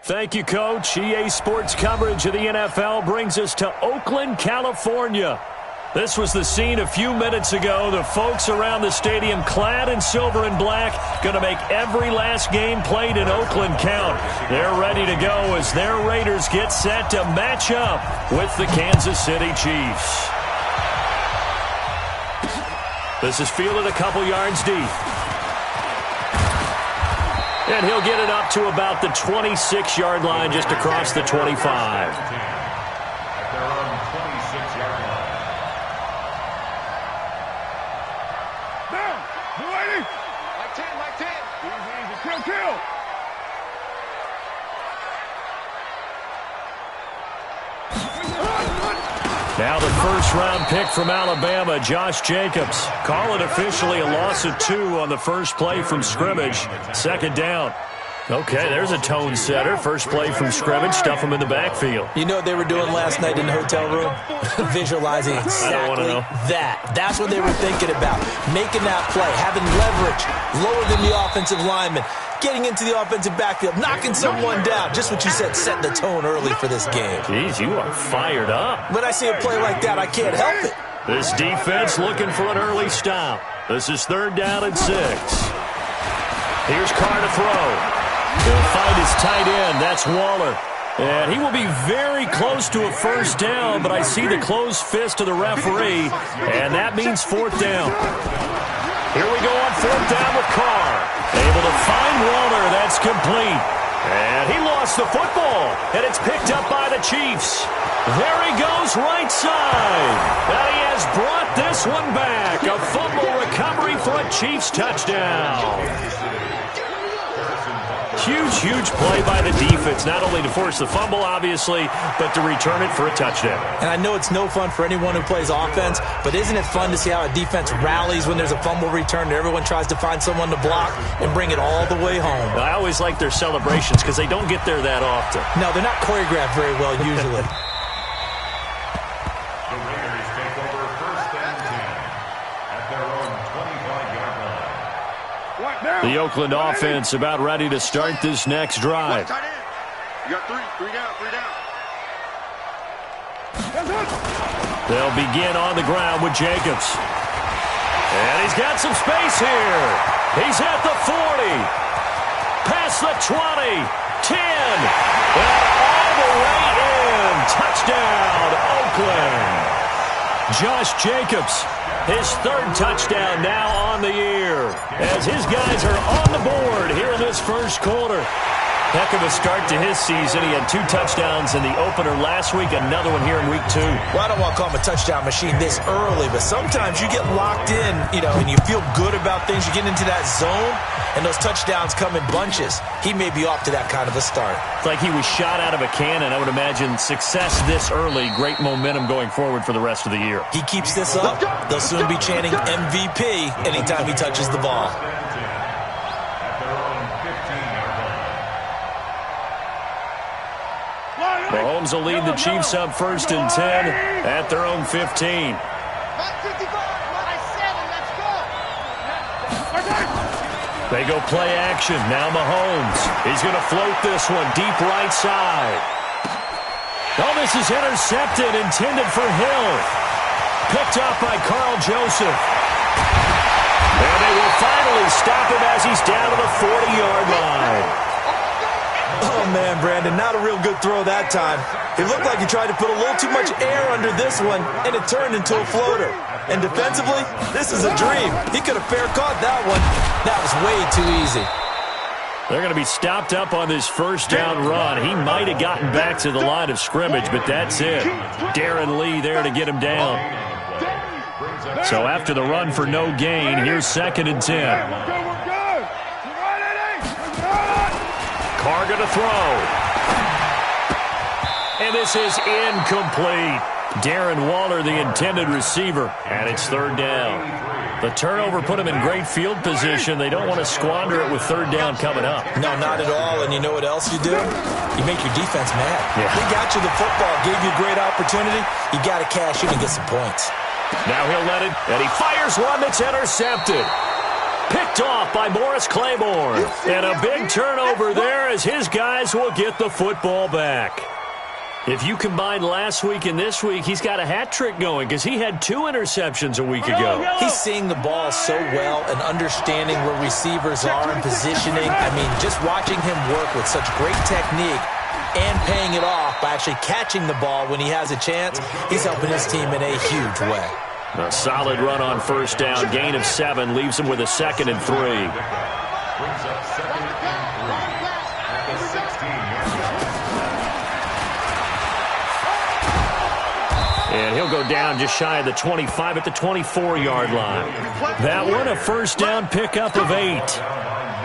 Thank you, Coach. EA Sports coverage of the NFL brings us to Oakland, California. This was the scene a few minutes ago. The folks around the stadium clad in silver and black going to make every last game played in Oakland count. They're ready to go as their Raiders get set to match up with the Kansas City Chiefs. This is fielded a couple yards deep. And he'll get it up to about the 26-yard line, just across the 25. Now the first-round pick from Alabama, Josh Jacobs. Call it officially a loss of 2 on the first play from scrimmage. Second down. Okay, there's a tone setter. First play from scrimmage, stuff him in the backfield. You know what they were doing last night in the hotel room? Visualizing exactly that. That's what they were thinking about. Making that play, having leverage, lower than the offensive lineman, getting into the offensive backfield, knocking someone down. Just what you said, setting the tone early for this game. Jeez, you are fired up. When I see a play like that, I can't help it. This defense looking for an early stop. This is 3rd down and 6. Here's Carr to throw. He'll find his tight end. That's Waller. And he will be very close to a first down, but I see the closed fist of the referee, and that means 4th down. Here we go on 4th down with Carr. Able to find Waller. That's complete. And he lost the football, and it's picked up by the Chiefs. There he goes, right side. And he has brought this one back. A fumble recovery for a Chiefs touchdown. Huge play by the defense, not only to force the fumble, obviously, but to return it for a touchdown. And I know it's no fun for anyone who plays offense, but isn't it fun to see how a defense rallies when there's a fumble return and everyone tries to find someone to block and bring it all the way home? I always like their celebrations because they don't get there that often. No, they're not choreographed very well usually. The Raiders take over 1st and 10 at their own 25-yard line. The Oakland offense about ready to start this next drive. You got three down. They'll begin on the ground with Jacobs. And he's got some space here. He's at the 40. Past the 20. 10. And all the way in. Touchdown, Oakland. Josh Jacobs, his 3rd touchdown now on the year, as his guys are on the board here in this first quarter. Heck of a start to his season. He had 2 touchdowns in the opener last week, another one here in week 2. Well, I don't want to call him a touchdown machine this early, but sometimes you get locked in, and you feel good about things. You get into that zone, and those touchdowns come in bunches. He may be off to that kind of a start. It's like he was shot out of a cannon. I would imagine success this early, great momentum going forward for the rest of the year. He keeps this up, they'll soon be chanting MVP anytime he touches the ball. Mahomes will lead the Chiefs up 1st and 10 at their own 15. They go play action. Now Mahomes. He's going to float this one deep right side. Oh, this is intercepted, intended for Hill. Picked up by Carl Joseph. And they will finally stop him as he's down to the 40-yard line. Oh, man, Brandon, not a real good throw that time. It looked like he tried to put a little too much air under this one, and it turned into a floater. And defensively, this is a dream. He could have fair caught that one. That was way too easy. They're going to be stopped up on this first down run. He might have gotten back to the line of scrimmage, but that's it. Darren Lee there to get him down. So after the run for no gain, here's 2nd and 10. Carr going to throw. And this is incomplete. Darren Waller, the intended receiver, and it's 3rd down. The turnover put him in great field position. They don't want to squander it with 3rd down coming up. No, not at all. And you know what else you do? You make your defense mad. Yeah. They got you the football, gave you a great opportunity. You got to cash in and get some points. Now he'll let it, and he fires one that's intercepted. Picked Picked off by Morris Claiborne. And a big turnover there as his guys will get the football back. If you combine last week and this week, he's got a hat trick going because he had 2 interceptions a week ago. He's seeing the ball so well and understanding where receivers are and positioning. I mean, just watching him work with such great technique and paying it off by actually catching the ball when he has a chance, he's helping his team in a huge way. A solid run on first down, gain of 7, leaves him with a 2nd and 3. Brings up 2nd and 3 at the 16-yard line. And he'll go down just shy of the 25 at the 24-yard line. That one a first down pickup of 8.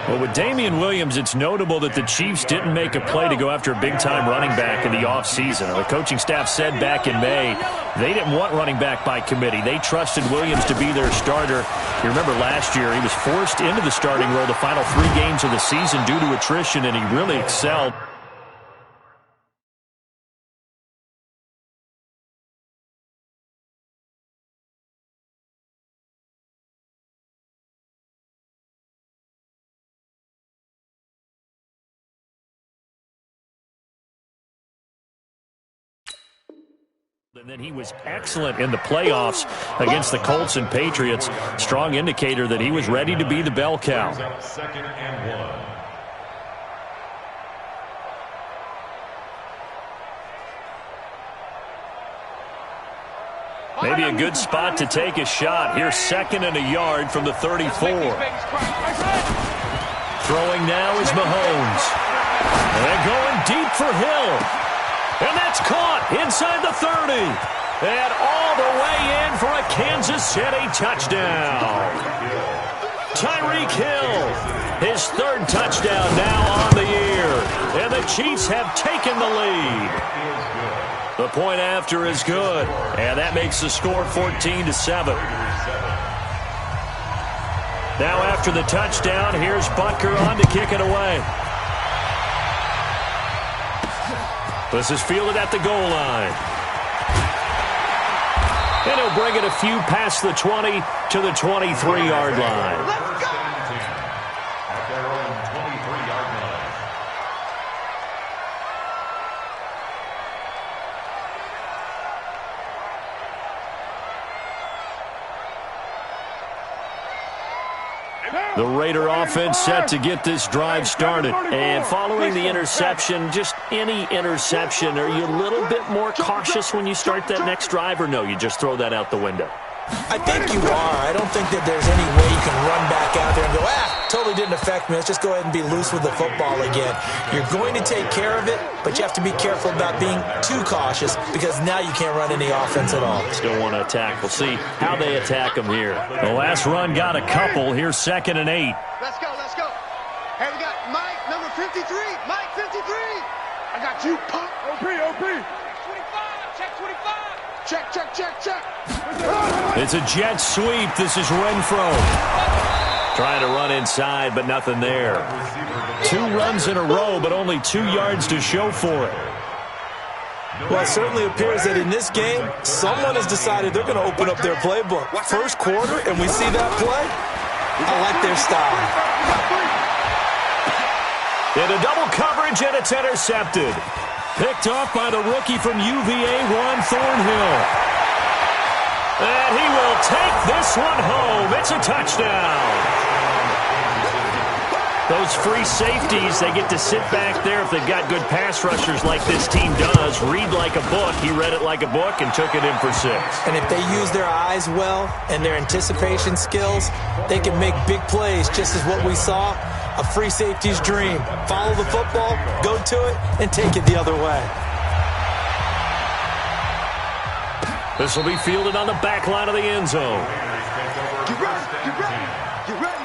Well, with Damian Williams, it's notable that the Chiefs didn't make a play to go after a big-time running back in the offseason. The coaching staff said back in May they didn't want running back by committee. They trusted Williams to be their starter. You remember last year he was forced into the starting role the final 3 games of the season due to attrition, and he really excelled. And then he was excellent in the playoffs against the Colts and Patriots. Strong indicator that he was ready to be the bell cow. 2nd and 1. Maybe a good spot to take a shot. Here's 2nd and a yard from the 34. Throwing now is Mahomes. And going deep for Hill. And that's caught inside the 30. And all the way in for a Kansas City touchdown. Tyreek Hill, his 3rd touchdown now on the year. And the Chiefs have taken the lead. The point after is good. And that makes the score 14-7. Now after the touchdown, here's Butker on to kick it away. This is fielded at the goal line. And he'll bring it a few past the 20 to the 23-yard line. Let's go! At their own 23-yard line. The Raider offense set to get this drive started. And following the interception, just any interception, are you a little bit more cautious when you start that next drive, or no, you just throw that out the window? I think you are. I don't think that there's any way you can run back out there and go, totally didn't affect me. Let's just go ahead and be loose with the football again. You're going to take care of it, but you have to be careful about being too cautious because now you can't run any offense at all. Still want to attack. We'll see how they attack them here. The last run got a couple. Here's 2nd and 8. Let's go, let's go. Hey, we got Mike, number 53. Mike, 53. I got you, punk. OP. 25, check 25. Check. It's a jet sweep. This is Renfro. Trying to run inside, but nothing there. 2 runs in a row, but only 2 yards to show for it. Well, it certainly appears that in this game, someone has decided they're going to open up their playbook. First quarter, and we see that play. I like their style. Into double coverage, and it's intercepted. Picked off by the rookie from UVA, Juan Thornhill. And he will take this one home. It's a touchdown. Those free safeties, they get to sit back there if they've got good pass rushers like this team does. Read like a book. He read it like a book and took it in for 6. And if they use their eyes well and their anticipation skills, they can make big plays, just as what we saw. A free safety's dream. Follow the football, go to it, and take it the other way. This will be fielded on the back line of the end zone. Get ready.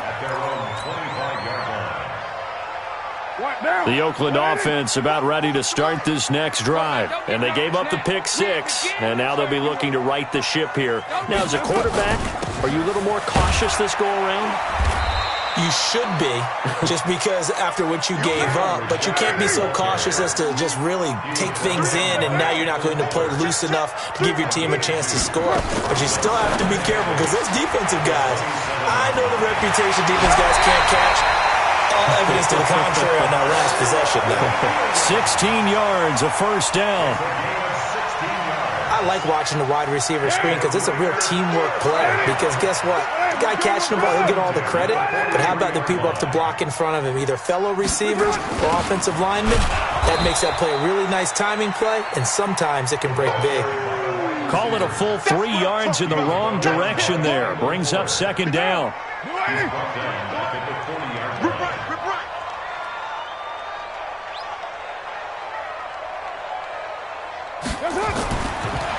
At their own 25-yard line. The Oakland offense about ready to start this next drive. And they gave up the pick 6, and now they'll be looking to right the ship here. Now, as a quarterback, are you a little more cautious this go-around? You should be, just because after what you gave up, but you can't be so cautious as to just really take things in, and now you're not going to play loose enough to give your team a chance to score. But you still have to be careful, because those defensive guys, I know the reputation defense guys can't catch. All evidence to the contrary on that last possession now. 16 yards, a first down. I like watching the wide receiver screen because it's a real teamwork play. Because guess what? The guy catching the ball, he'll get all the credit. But how about the people up to block in front of him, either fellow receivers or offensive linemen? That makes that play a really nice timing play, and sometimes it can break big. Call it a full 3 yards in the wrong direction there. Brings up second down.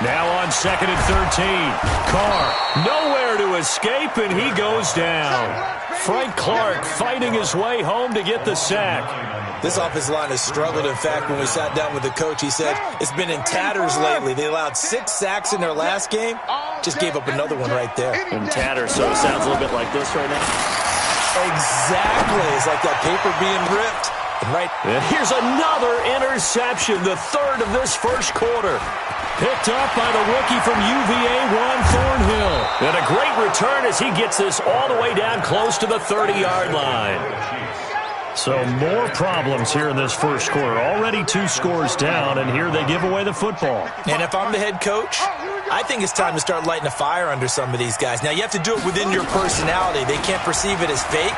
Now on second and 13. Carr nowhere to escape, and he goes down. Frank Clark fighting his way home to get the sack. This offensive line has struggled. In fact, when we sat down with the coach, he said it's been in tatters lately. They allowed 6 sacks in their last game. Just gave up another one right there. In tatters, so it sounds a little bit like this right now. Exactly. It's like that paper being ripped. And here's another interception, the third of this first quarter. Picked up by the rookie from UVA, Juan Thornhill. And a great return as he gets this all the way down close to the 30-yard line. So more problems here in this first quarter. Already 2 scores down, and here they give away the football. And if I'm the head coach, I think it's time to start lighting a fire under some of these guys. Now, you have to do it within your personality. They can't perceive it as fake.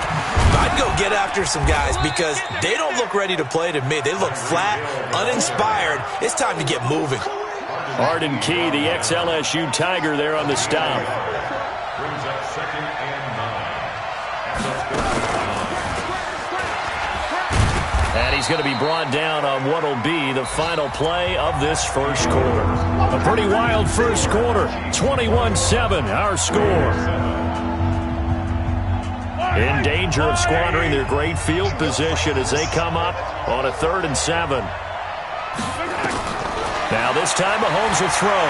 But I'd go get after some guys because they don't look ready to play to me. They look flat, uninspired. It's time to get moving. Arden Key, the ex-LSU Tiger, there on the stop. Brings up second and 9. And he's going to be brought down on what will be the final play of this first quarter. A pretty wild first quarter. 21-7, our score. In danger of squandering their great field position as they come up on a 3rd and 7. Now this time Mahomes will throw.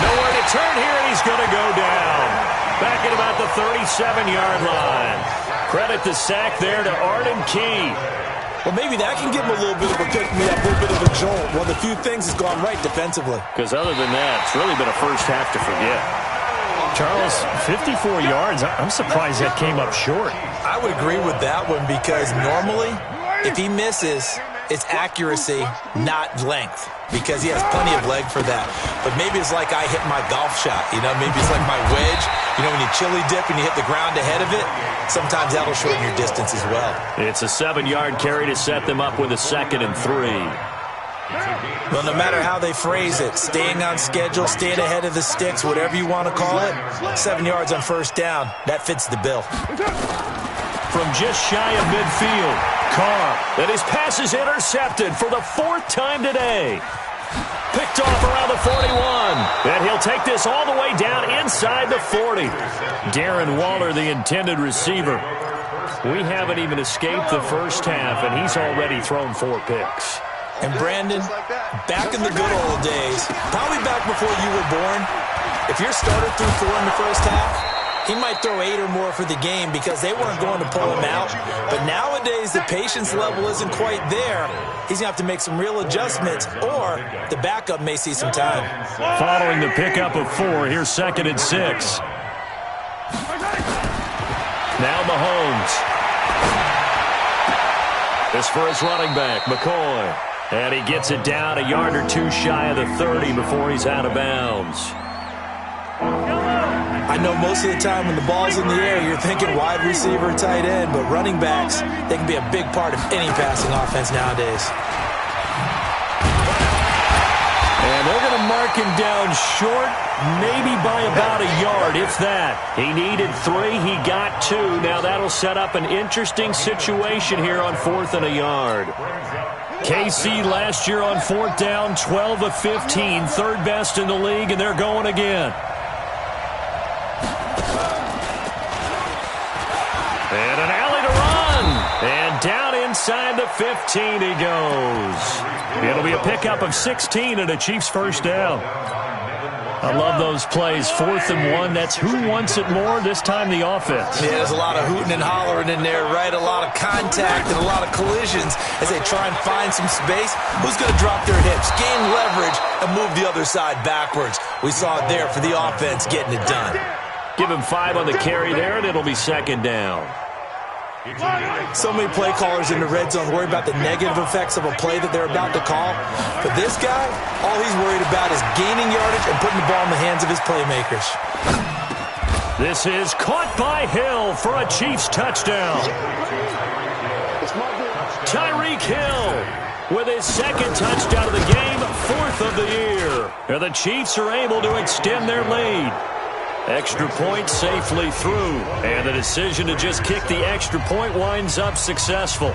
Nowhere to turn here, and he's going to go down. Back at about the 37-yard line. Credit the sack there to Arden Key. Well, maybe that can give him a little bit of a pick-me-up, a little bit of a jolt. One of the few things has gone right defensively. Because other than that, it's really been a first half to forget. Charles, 54 yards. I'm surprised that came up short. I would agree with that one because normally, if he misses, it's accuracy, not length, because he has plenty of leg for that. But maybe it's like I hit my golf shot, you know? Maybe it's like my wedge. You know, when you chili dip and you hit the ground ahead of it, sometimes that'll shorten your distance as well. It's a 7-yard carry to set them up with a 2nd and 3. Well, no matter how they phrase it, staying on schedule, staying ahead of the sticks, whatever you want to call it, 7 yards on first down, that fits the bill. From just shy of midfield, Carr, and his pass is intercepted for the 4th time today. Picked off around the 41, and he'll take this all the way down inside the 40. Darren Waller, the intended receiver. We haven't even escaped the first half, and he's already thrown 4 picks. And Brandon, back in the good old days, probably back before you were born, if your starter threw 4 in the first half, he might throw 8 or more for the game because they weren't going to pull him out. But nowadays, the patience level isn't quite there. He's going to have to make some real adjustments, or the backup may see some time. Following the pickup of 4, here's 2nd and 6. Now Mahomes. This for his running back, McCoy. And he gets it down a yard or 2 shy of the 30 before he's out of bounds. I know most of the time when the ball's in the air, you're thinking wide receiver, tight end, but running backs, they can be a big part of any passing offense nowadays. And they're going to mark him down short, maybe by about a yard, if that. He needed 3, he got 2. Now that'll set up an interesting situation here on 4th and a yard. KC last year on 4th down, 12 of 15, 3rd best in the league, and they're going again. And an alley to run. And down inside the 15 he goes. It'll be a pickup of 16 and a Chiefs first down. I love those plays. 4th and 1. That's who wants it more, this time the offense. Yeah, there's a lot of hooting and hollering in there, right? A lot of contact and a lot of collisions as they try and find some space. Who's going to drop their hips, gain leverage, and move the other side backwards? We saw it there for the offense getting it done. Give him 5 on the carry there, and it'll be 2nd down. So many play callers in the red zone worry about the negative effects of a play that they're about to call. But this guy, all he's worried about is gaining yardage and putting the ball in the hands of his playmakers. This is caught by Hill for a Chiefs touchdown. Tyreek Hill with his 2nd touchdown of the game, 4th of the year. And the Chiefs are able to extend their lead. Extra point safely through, and the decision to just kick the extra point winds up successful.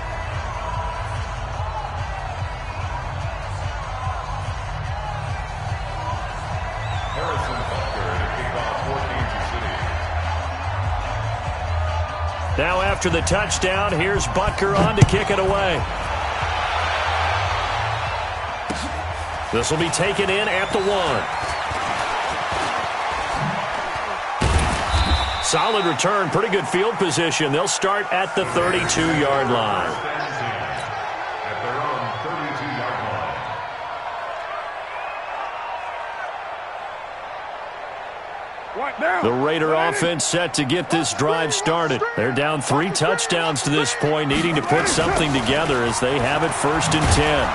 Now after the touchdown, here's Butker on to kick it away. This will be taken in at the 1. Solid return, pretty good field position. They'll start at the 32-yard line. At their own 32-yard line. The Raider offense set to get this drive started. They're down 3 touchdowns to this point, needing to put something together as they have it 1st and 10.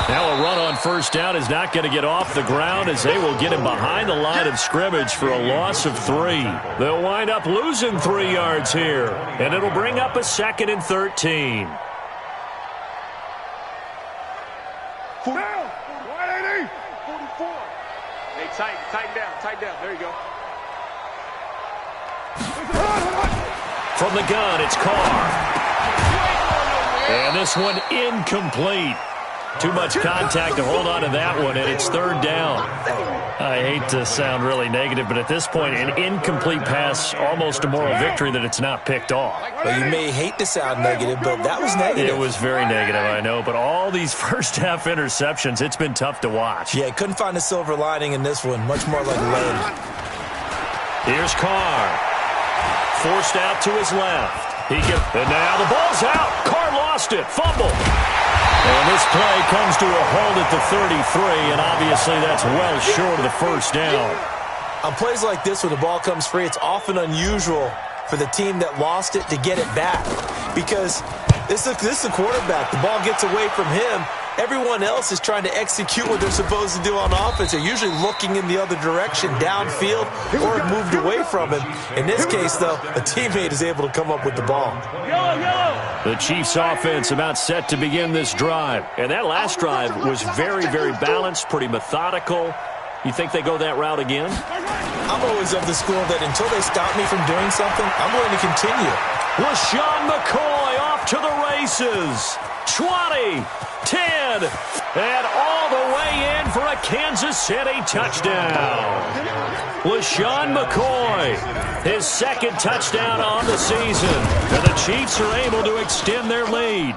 Now a run on 1st down is not going to get off the ground as they will get him behind the line of scrimmage for a loss of 3. They'll wind up losing 3 yards here, and it'll bring up a 2nd and 13. Hey, tighten down. There you go. From the gun, it's Carr. And this one incomplete. Too much contact to hold on to that one, and it's 3rd down. I hate to sound really negative, but at this point, an incomplete pass, almost a moral victory that it's not picked off. Well, you may hate to sound negative, but that was negative. It was very negative, I know, but all these first-half interceptions, it's been tough to watch. Yeah, couldn't find a silver lining in this one, much more like lead. Here's Carr. Forced out to his left. And now the ball's out. Carr lost it. Fumble. And this play comes to a halt at the 33, and obviously that's well short of the 1st down. On plays like this, when the ball comes free, it's often unusual for the team that lost it to get it back. Because this is the quarterback. The ball gets away from him. Everyone else is trying to execute what they're supposed to do on offense. They're usually looking in the other direction, downfield, or moved away from him. In this case, though, a teammate is able to come up with the ball. The Chiefs offense about set to begin this drive. And that last drive was very, very balanced, pretty methodical. You think they go that route again? I'm always of the school that until they stop me from doing something, I'm going to continue. LaShawn McCoy off to the races. 20, 10, and all the way in for a Kansas City touchdown. LaShawn McCoy, his 2nd touchdown on the season, and the Chiefs are able to extend their lead.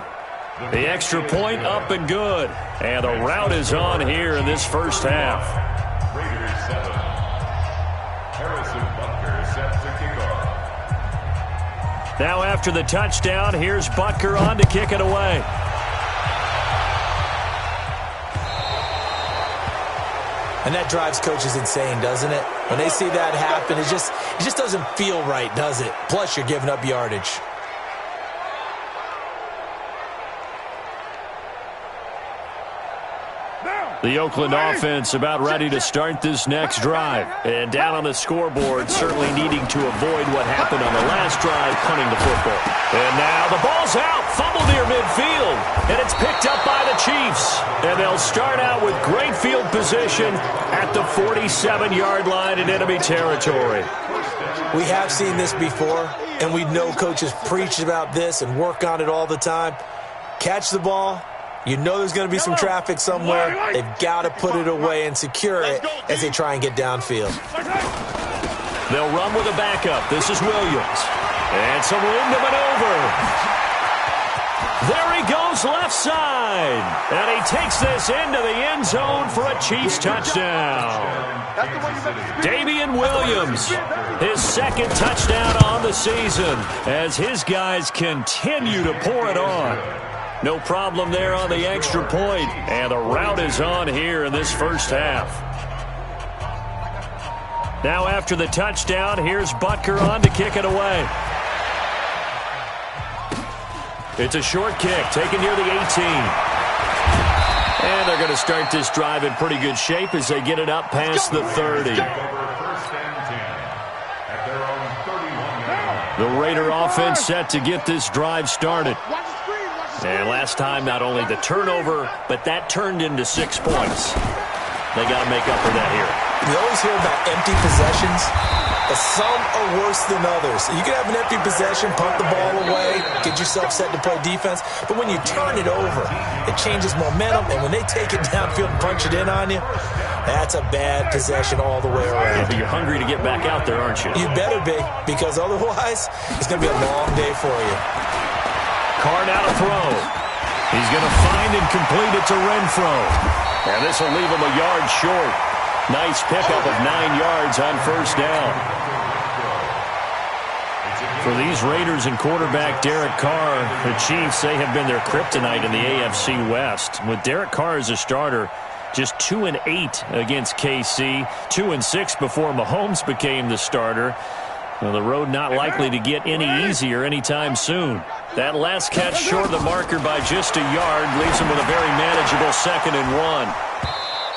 The extra point up and good, and the route is on here in this 1st half. Raiders 7. Harrison Butker set to kick off. Now after the touchdown, here's Butker on to kick it away. And that drives coaches insane, doesn't it? When they see that happen, it just doesn't feel right, does it? Plus, you're giving up yardage. The Oakland offense about ready to start this next drive. And down on the scoreboard, certainly needing to avoid what happened on the last drive, punting the football. And now the ball's out, fumbled near midfield, and it's picked up by the Chiefs. And they'll start out with great field position at the 47-yard line in enemy territory. We have seen this before, and we know coaches preach about this and work on it all the time. Catch the ball. You know there's going to be some traffic somewhere. They've got to put it away and secure it as they try and get downfield. They'll run with a backup. This is Williams. And some room to maneuver. There he goes. goes left side. And he takes this into the end zone for a Chiefs touchdown. Damian Williams, his second touchdown on the season as his guys continue to pour it on. No problem there on the extra point. And the route is on here in this first half. Now after the touchdown, here's Butker on to kick it away. It's a short kick, taken near the 18. And they're going to start this drive in pretty good shape as they get it up past the 30. The Raider offense set to get this drive started. And last time, not only the turnover, but that turned into 6 points. They got to make up for that here. You always hear about empty possessions. Some are worse than others. You can have an empty possession, punt the ball away, get yourself set to play defense. But when you turn it over, it changes momentum. And when they take it downfield and punch it in on you, that's a bad possession all the way around. Yeah, but you're hungry to get back out there, aren't you? You better be, because otherwise, it's going to be a long day for you. Carr now to throw. He's going to find and complete it to Renfro. And this will leave him a yard short. Nice pickup of 9 yards on first down. For these Raiders and quarterback Derek Carr, the Chiefs, they have been their kryptonite in the AFC West. With Derek Carr as a starter, just 2-8 against KC, 2-6 before Mahomes became the starter. Well, the road not likely to get any easier anytime soon. That last catch short of the marker by just a yard leaves him with a very manageable 2nd and 1.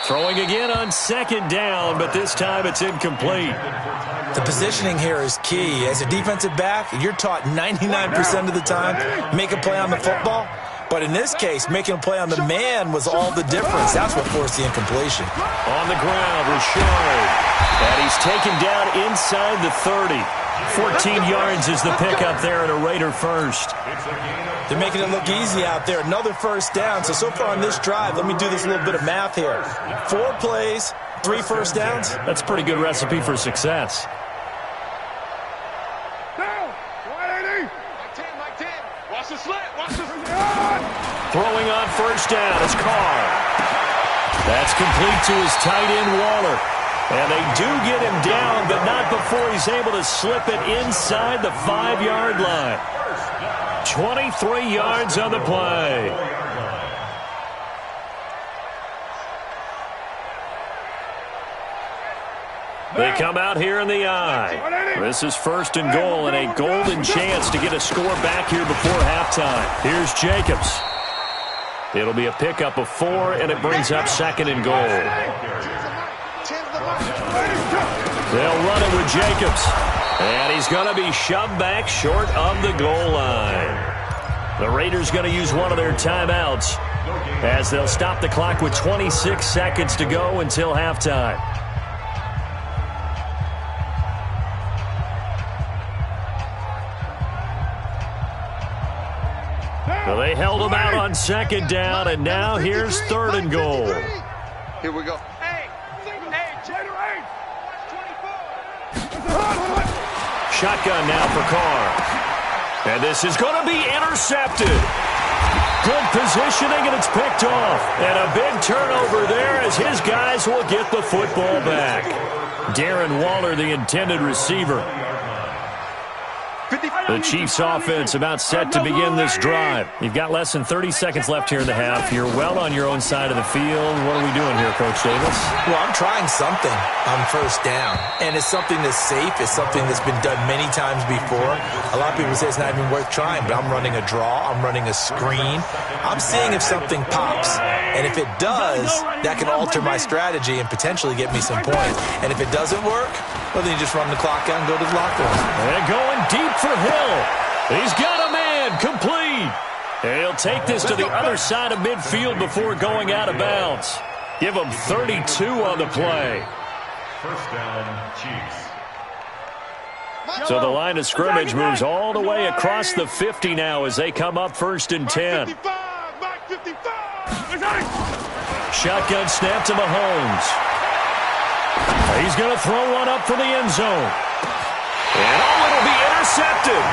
Throwing again on 2nd down, but this time it's incomplete. The positioning here is key. As a defensive back, you're taught 99% of the time, make a play on the football. But in this case, making a play on the man was all the difference. That's what forced the incompletion. On the ground, Richard. And he's taken down inside the 30. 14 yards is the pickup there at a Raider first. They're making it look easy out there. Another first down. So far on this drive, let me do this little bit of math here. 4 plays, 3 first downs. That's a pretty good recipe for success. Throwing on first down is Carr. That's complete to his tight end, Waller. And they do get him down, but not before he's able to slip it inside the 5-yard line. 23 yards on the play. They come out here in the eye. This is 1st and goal and a golden chance to get a score back here before halftime. Here's Jacobs. It'll be a pickup of 4, and it brings up 2nd and goal. They'll run it with Jacobs. And he's going to be shoved back short of the goal line. The Raiders going to use one of their timeouts as they'll stop the clock with 26 seconds to go until halftime. So they held him out on 2nd down, and now here's 3rd and goal. Here we go. Shotgun now for Carr. And this is going to be intercepted. Good positioning, and it's picked off. And a big turnover there as his guys will get the football back. Darren Waller, the intended receiver. The Chiefs offense about set to begin this drive. You've got less than 30 seconds left here in the half. You're well on your own side of the field. What are we doing here, Coach Davis? Well, I'm trying something on first down. And it's something that's safe. It's something that's been done many times before. A lot of people say it's not even worth trying, but I'm running a draw. I'm running a screen. I'm seeing if something pops. And if it does, that can alter my strategy and potentially get me some points. And if it doesn't work, well, then you just run the clock out and go to the locker room. And going deep for Hill. He's got a man, complete. And he'll take this to the other side of midfield before going out of bounds. Give him 32 on the play. First down, Chiefs. So the line of scrimmage moves all the way across the 50 now as they come up 1st and 10. Shotgun snap to Mahomes. He's going to throw one up for the end zone. And it'll be intercepted.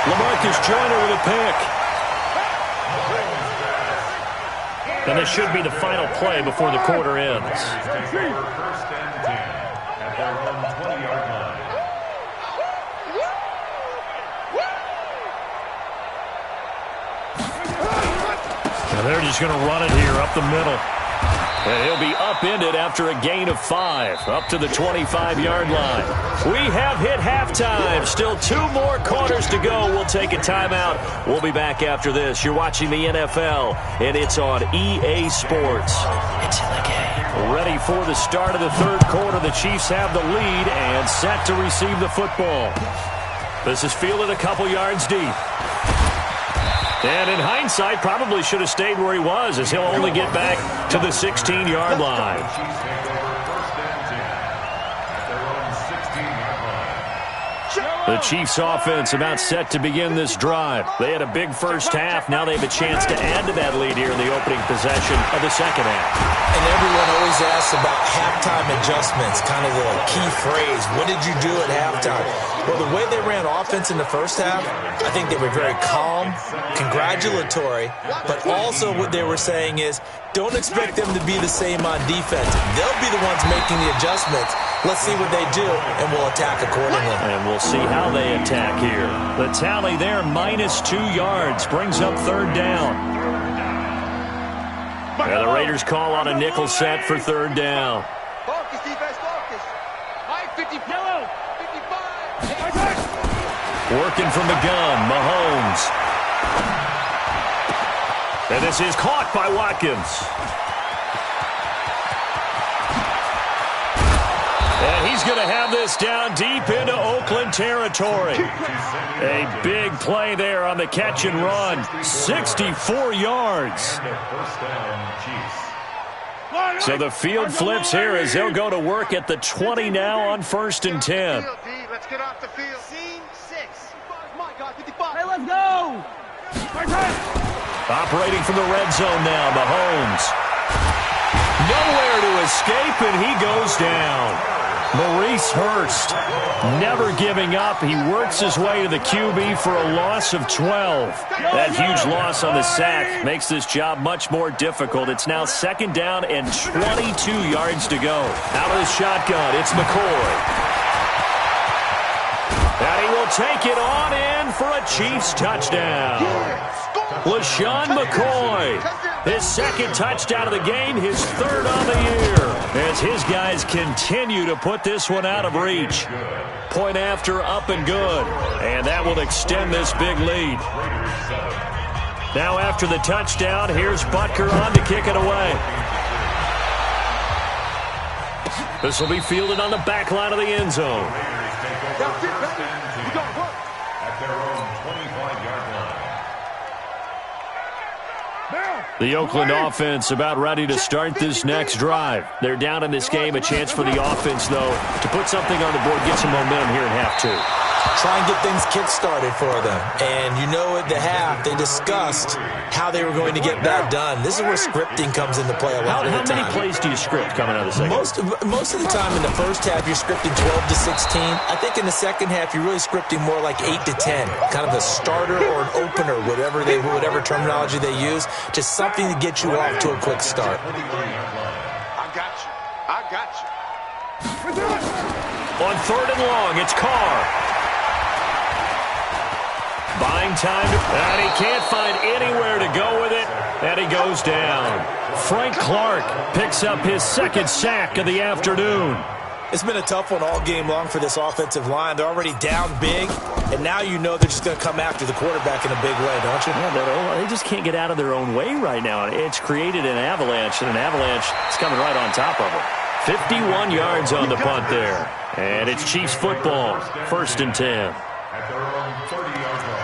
LaMarcus Joyner with a pick. And this should be the final play before the quarter ends. Take over 1st and 10 at their own 20-yard line. Now they're just going to run it here up the middle. And he'll be upended after a gain of 5, up to the 25-yard line. We have hit halftime. Still 2 more quarters to go. We'll take a timeout. We'll be back after this. You're watching the NFL, and it's on EA Sports. It's in the game. Ready for the start of the 3rd quarter. The Chiefs have the lead and set to receive the football. This is fielded a couple yards deep. And in hindsight, probably should have stayed where he was, as he'll only get back to the 16-yard line. Chiefs take over 1st and 10 at their own 16-yard line. The Chiefs offense about set to begin this drive. They had a big first half. Now they have a chance to add to that lead here in the opening possession of the second half. And everyone always asks about halftime adjustments, kind of the key phrase. What did you do at halftime? Well, the way they ran offense in the first half, I think they were very calm, congratulatory, but also what they were saying is don't expect them to be the same on defense. They'll be the ones making the adjustments. Let's see what they do, and we'll attack accordingly. And we'll see how they attack here. The tally there, -2 yards, brings up 3rd down. And the Raiders call on a nickel set for 3rd down. Focus, defense, focus. Mike, 50, yellow, 55. Working from the gun, Mahomes. And this is caught by Watkins. And he's going to have this down deep into Oakland territory. A big play there on the catch and run. 64 yards. First down, Chiefs. So the field flips here as they'll go to work at the 20 now on 1st and 10. Let's get off the field. Scene 6. My God, 55. Hey, let's go. Operating from the red zone now, Mahomes. Nowhere to escape, and he goes down. Maurice Hurst, never giving up. He works his way to the QB for a loss of 12. That huge loss on the sack makes this job much more difficult. It's now 2nd down and 22 yards to go. Out of the shotgun, it's McCoy. And he will take it on in for a Chiefs touchdown. LaShawn McCoy, his 2nd touchdown of the game, his 3rd on the year, as his guys continue to put this one out of reach. Point after, up and good, and that will extend this big lead. Now after the touchdown, here's Butker on to kick it away. This will be fielded on the back line of the end zone. At their own 25-yard line. The Oakland offense about ready to start this next drive. They're down in this game. A chance for the offense, though, to put something on the board, get some momentum here in half 2. Try and get things kick-started for them. And you know at the half, they discussed how they were going to get that done. This is where scripting comes into play a lot of the time. How many plays do you script coming out of the second? Most of the time in the first half, you're scripting 12 to 16. I think in the second half, you're really scripting more like 8 to 10. Kind of a starter or an opener, whatever terminology they use. Just something to get you off to a quick start. I got you. I got you. On 3rd and long, it's Carr. Buying time, and he can't find anywhere to go with it, and he goes down. Frank Clark picks up his 2nd sack of the afternoon. It's been a tough one all game long for this offensive line. They're already down big, and now you know they're just going to come after the quarterback in a big way, don't you? Yeah, they just can't get out of their own way right now. It's created an avalanche, and an avalanche is coming right on top of them. 51 yards on the punt there, and it's Chiefs football, 1st and 10. At their own 30-yard line.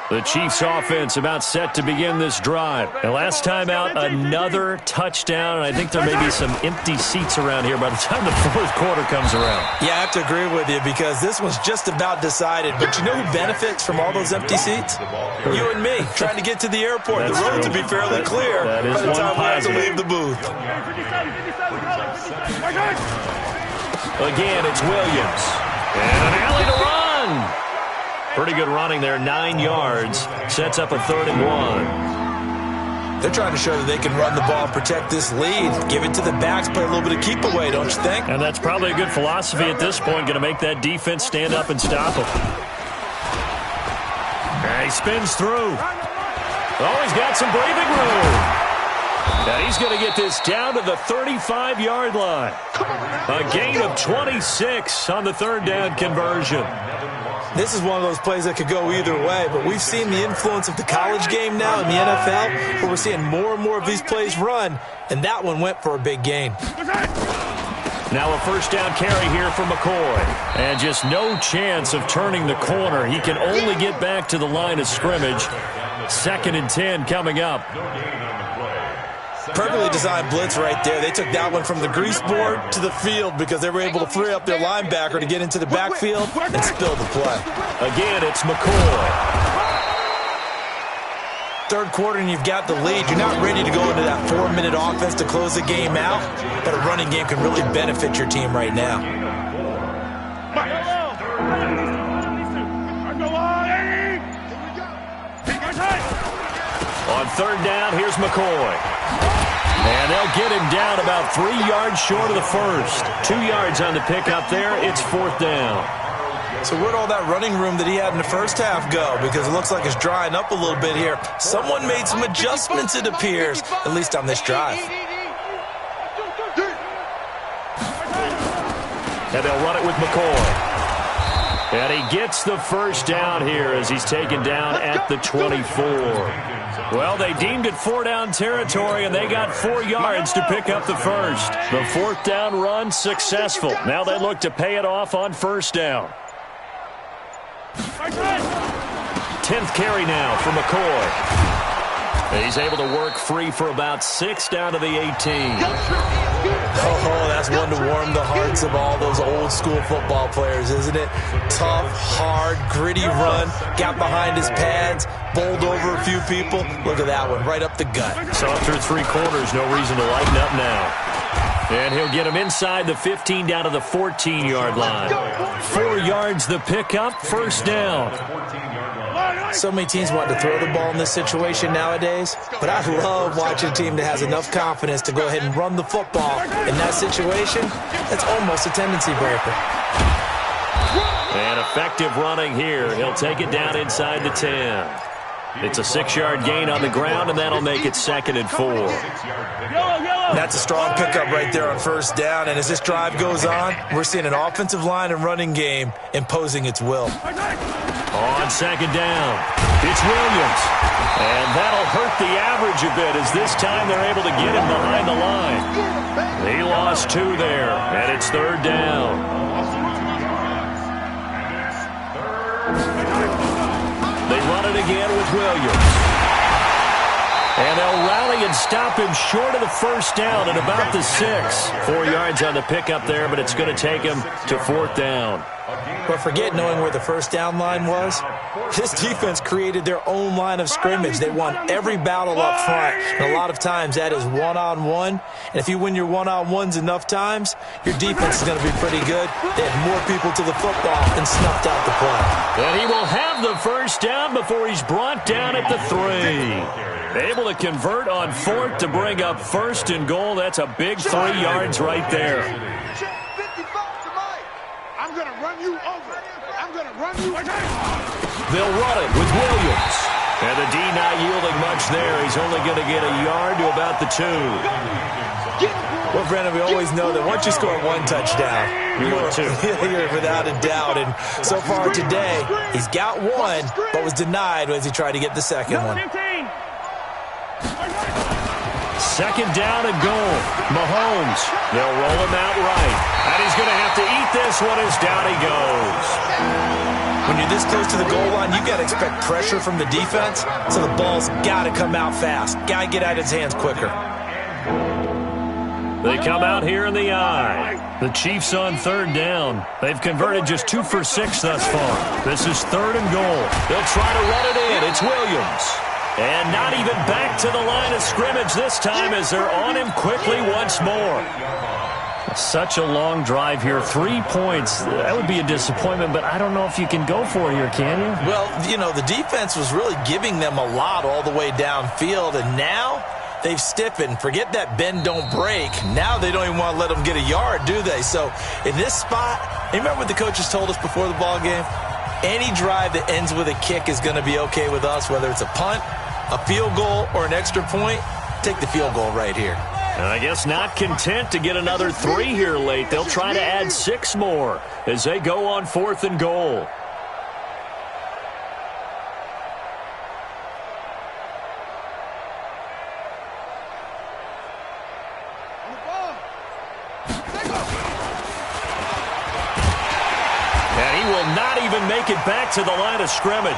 The Chiefs offense about set to begin this drive. And last time out, another touchdown. And I think there may be some empty seats around here by the time the 4th quarter comes around. Yeah, I have to agree with you because this one's just about decided. But you know who benefits from all those empty seats? You and me, trying to get to the airport. The roads will be fairly clear by the time we have to leave the booth. Again, it's Williams. And an alley to run. Pretty good running there, 9 yards. Sets up a 3rd and 1. They're trying to show that they can run the ball and protect this lead. Give it to the backs, play a little bit of keep away, don't you think? And that's probably a good philosophy at this point, going to make that defense stand up and stop him. And he spins through. Oh, he's got some breathing room. And he's going to get this down to the 35-yard line. A gain of 26 on the third down conversion. This is one of those plays that could go either way, but we've seen the influence of the college game now in the NFL, where we're seeing more and more of these plays run, and that one went for a big gain. Now a first down carry here for McCoy. And just no chance of turning the corner. He can only get back to the line of scrimmage. 2nd and 10 coming up. Perfectly designed blitz right there. They took that one from the grease board to the field because they were able to free up their linebacker to get into the backfield and spill the play. Again, it's McCoy. Third quarter and you've got the lead. You're not ready to go into that 4-minute offense to close the game out, but a running game can really benefit your team right now. On third down, here's McCoy. And they'll get him down about 3 yards short of the first. 2 yards on the pickup there. It's 4th down. So where'd all that running room that he had in the first half go? Because it looks like it's drying up a little bit here. Someone made some adjustments, it appears, at least on this drive. And they'll run it with McCoy. And he gets the first down here as he's taken down at the 24. Well, they deemed it 4-down territory, and they got 4 yards to pick up the first. The 4th down run successful. Now they look to pay it off on first down. 10th carry now for McCoy. He's able to work free for about 6 down to the 18. Oh, that's one to warm the hearts of all those old school football players, isn't it? Tough, hard, gritty run, got behind his pads, bowled over a few people. Look at that one, right up the gut. So after 3 quarters, no reason to lighten up now. And he'll get him inside the 15 down to the 14-yard line. 4 yards the pickup, first down. So many teams want to throw the ball in this situation nowadays, but I love watching a team that has enough confidence to go ahead and run the football. In that situation, that's almost a tendency breaker. And effective running here. He'll take it down inside the 10. It's a 6-yard gain on the ground, and that'll make it 2nd and 4. That's a strong pickup right there on first down, and as this drive goes on, we're seeing an offensive line and running game imposing its will. On 2nd down, it's Williams. And that'll hurt the average a bit as this time they're able to get him behind the line. He lost 2 there, and it's 3rd down. They run it again with Williams. And they'll rally and stop him short of the first down at about the 6. 4 yards on the pickup there, but it's going to take him to 4th down. But forget knowing where the first down line was. This defense created their own line of scrimmage. They won every battle up front. And a lot of times that is one-on-one. And if you win your one-on-ones enough times, your defense is going to be pretty good. They had more people to the football and snuffed out the play. And he will have the first down before he's brought down at the 3. Able to convert on 4th to bring up 1st and goal. That's a big 3 yards right there. I'm going to run you over. I'm going to run you over. They'll run it with Williams. And the D not yielding much there. He's only going to get a yard to about the 2. Well, Brandon, we always know that once you score 1 touchdown, you're without a doubt. And so far today, he's got 1, but was denied as he tried to get the second one. 2nd down and goal. Mahomes. They'll roll him out right. And he's going to have to eat this one as down he goes. When you're this close to the goal line, you've got to expect pressure from the defense, so the ball's got to come out fast. Got to get out of his hands quicker. They come out here in the eye. The Chiefs on 3rd down. They've converted just 2 for 6 thus far. This is 3rd and goal. They'll try to run it in. It's Williams. And not even back to the line of scrimmage this time as they're on him quickly once more. Such a long drive here. 3 points. That would be a disappointment, but I don't know if you can go for it here, can you? Well, you know, the defense was really giving them a lot all the way downfield, and now they've stiffened. Forget that bend, don't break. Now they don't even want to let them get a yard, do they? So in this spot, you remember what the coaches told us before the ball game? Any drive that ends with a kick is going to be okay with us, whether it's a punt, a field goal, or an extra point. Take the field goal right here. And I guess not content to get another 3 here late. They'll try to add 6 more as they go on 4th and goal. And he will not even make it back to the line of scrimmage.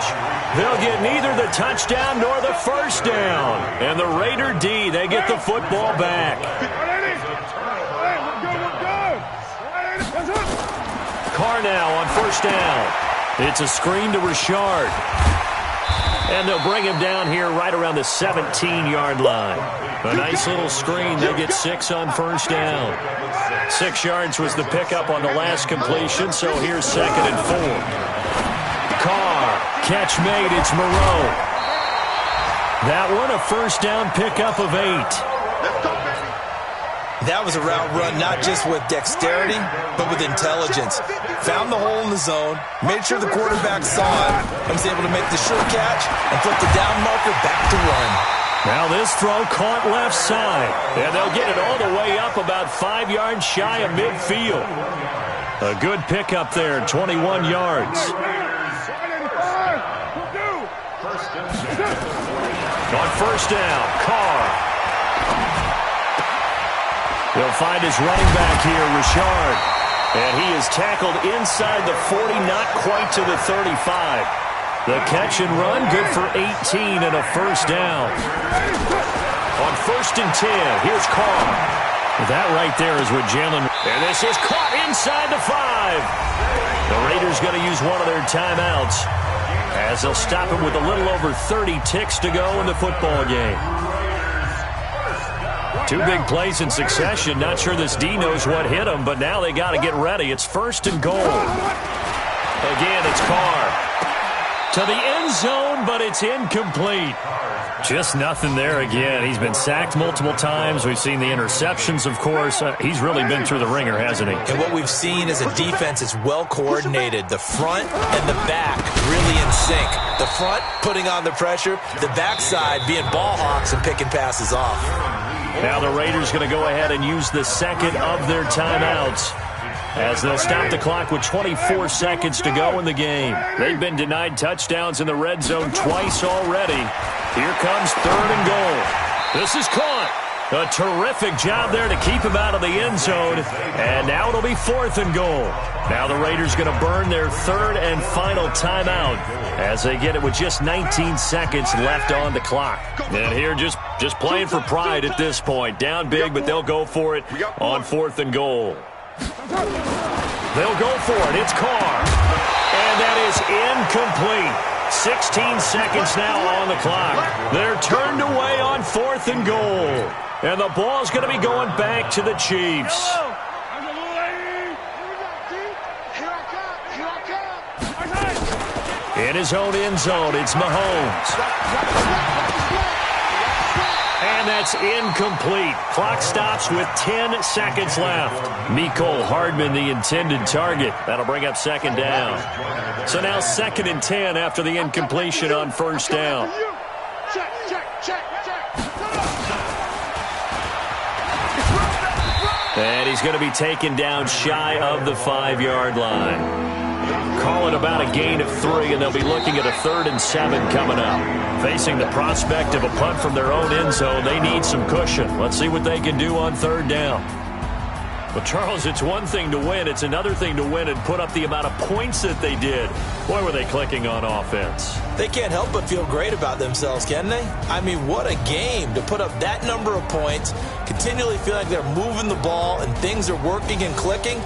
They'll get neither the touchdown nor the first down. And the Raider D, they get the football back. Carr now on 1st down. It's a screen to Richard. And they'll bring him down here right around the 17-yard line. A nice little screen. They get 6 on 1st down. 6 yards was the pickup on the last completion, so here's 2nd and 4. Carr, catch made. It's Moreau. That one a 1st down pickup of 8. That was a route run not just with dexterity, but with intelligence. Found the hole in the zone, made sure the quarterback saw it, and was able to make the sure catch and flip the down marker back to run. Now this throw caught left side, and they'll get it all the way up about 5 yards shy of midfield. A good pickup there, 21 yards. On 1st down, Carr. They'll find his running back here, Richard. And he is tackled inside the 40, not quite to the 35. The catch and run, good for 18 and a 1st down. On 1st and 10, here's Carr. That right there is what Jalen... And this is caught inside the 5. The Raiders going to use one of their timeouts as they'll stop him with a little over 30 ticks to go in the football game. 2 big plays in succession. Not sure this D knows what hit him, but now they got to get ready. It's 1st and goal. Again, it's Carr. To the end zone, but it's incomplete. Just nothing there again. He's been sacked multiple times. We've seen the interceptions, of course. He's really been through the ringer, hasn't he? And what we've seen is a defense that's well coordinated. The front and the back really in sync. The front putting on the pressure. The backside being ball hawks and picking passes off. Now the Raiders going to go ahead and use the 2nd of their timeouts as they'll stop the clock with 24 seconds to go in the game. They've been denied touchdowns in the red zone twice already. Here comes 3rd and goal. This is caught. A terrific job there to keep him out of the end zone. And now it'll be 4th and goal. Now the Raiders going to burn their 3rd and final timeout as they get it with just 19 seconds left on the clock. And here just playing for pride at this point. Down big, but they'll go for it on 4th and goal. They'll go for it. It's Carr. And that is incomplete. 16 seconds now on the clock. They're turned away on 4th and goal. And the ball's going to be going back to the Chiefs. In his own end zone, it's Mahomes. And that's incomplete. Clock stops with 10 seconds left. Mecole Hardman, the intended target. That'll bring up 2nd down. So now 2nd and 10 after the incompletion on 1st down. And he's going to be taken down shy of the 5-yard line. Call it about a gain of 3, and they'll be looking at a 3rd and 7 coming up. Facing the prospect of a punt from their own end zone, they need some cushion. Let's see what they can do on 3rd down. Well, Charles, it's one thing to win. It's another thing to win and put up the amount of points that they did. Boy, were they clicking on offense. They can't help but feel great about themselves, can they? I mean, what a game to put up that number of points, continually feel like they're moving the ball and things are working and clicking.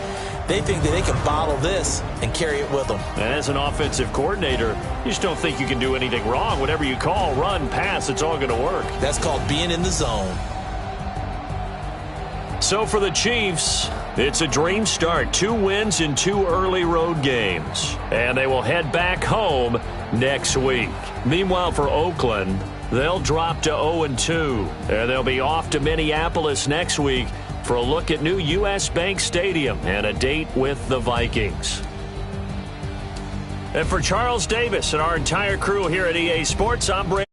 They think that they can bottle this and carry it with them. And as an offensive coordinator, you just don't think you can do anything wrong. Whatever you call, run, pass, it's all going to work. That's called being in the zone. So for the Chiefs, It's a dream start. 2 wins in 2 early road games. And they will head back home next week. Meanwhile, for Oakland, they'll drop to 0-2. And they'll be off to Minneapolis next week for a look at new U.S. Bank Stadium and a date with the Vikings. And for Charles Davis and our entire crew here at EA Sports, I'm Brandon.